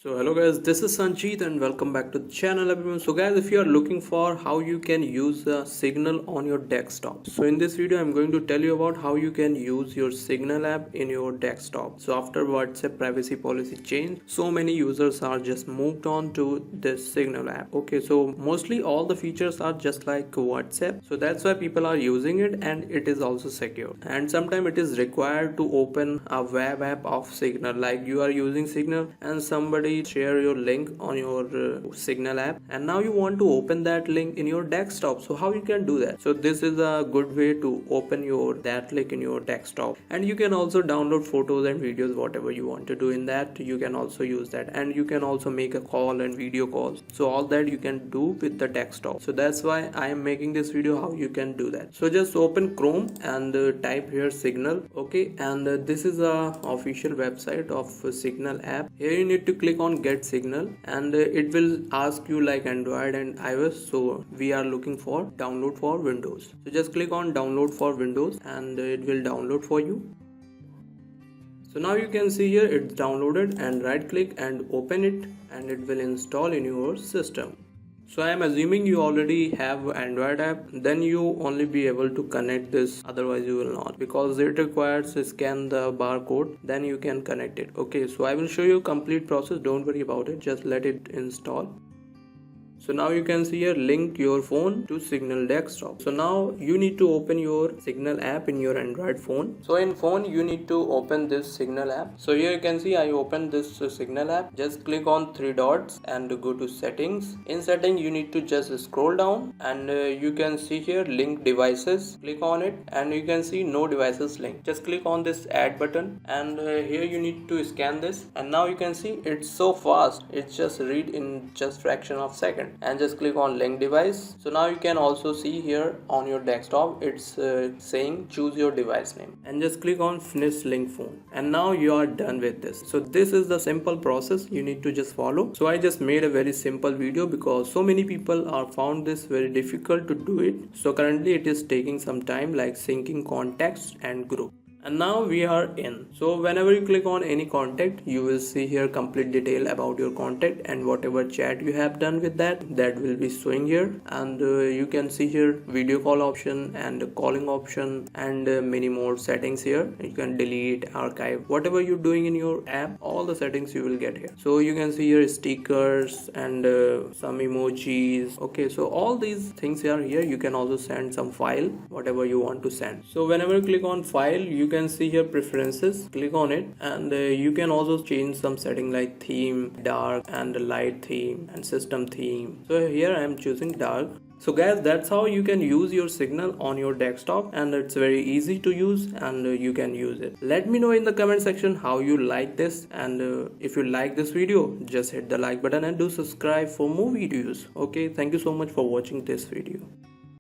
So hello guys, this is Sanjeet and welcome back to the channel everyone. So guys, if you are looking for how you can use Signal on your desktop, so in this video I'm going to tell you about how you can use your Signal app in your desktop. So after WhatsApp privacy policy change, so many users are just moved on to this Signal app. Okay, so mostly all the features are just like WhatsApp, so that's why people are using it, and it is also secure. And sometimes it is required to open a web app of Signal, like you are using Signal and somebody share your link on your Signal app, and now you want to open that link in your desktop. So how you can do that? So this is a good way to open that link in your desktop, and you can also download photos and videos, whatever you want to do in that. You can also use that, and you can also make a call and video calls. So all that you can do with the desktop. So that's why I am making this video how you can do that. So just open Chrome and type here Signal. Okay, and this is a official website of Signal app. Here you need to click on Get Signal, and it will ask you like Android and iOS. So we are looking for download for Windows. So just click on download for Windows and it will download for you. So now you can see here it's downloaded, and right click and open it, and it will install in your system. So I am assuming you already have Android app, then you only be able to connect this, otherwise you will not, because it requires to scan the barcode, then you can connect it. Okay, so I will show you complete process, don't worry about it, just let it install. So now you can see here link your phone to Signal desktop. So now you need to open your Signal app in your Android phone. So in phone you need to open this Signal app. So here you can see I opened this Signal app. Just click on three dots and go to settings. In setting you need to just scroll down, and you can see here link devices. Click on it and you can see no devices link. Just click on this add button, and here you need to scan this, and now you can see it's so fast. It's just read in just fraction of second. And just click on link device. So now you can also see here on your desktop it's saying choose your device name, and just click on finish link phone, and now you are done with this. So this is the simple process you need to just follow. So I just made a very simple video because so many people are found this very difficult to do it. So currently it is taking some time, like syncing contacts and group. And now we are in. So whenever you click on any contact, you will see here complete detail about your contact, and whatever chat you have done with that will be showing here. And you can see here video call option and calling option, and many more settings here. You can delete, archive, whatever you're doing in your app, all the settings you will get here. So you can see here stickers and some emojis. Okay, so all these things are here. You can also send some file, whatever you want to send. So whenever you click on file, you can see here preferences. Click on it, and you can also change some setting like theme, dark and light theme, and system theme. So here I am choosing dark. So guys, that's how you can use your Signal on your desktop, and it's very easy to use, and you can use it. Let me know in the comment section how you like this, and if you like this video, just hit the like button and do subscribe for more videos. Okay, thank you so much for watching this video.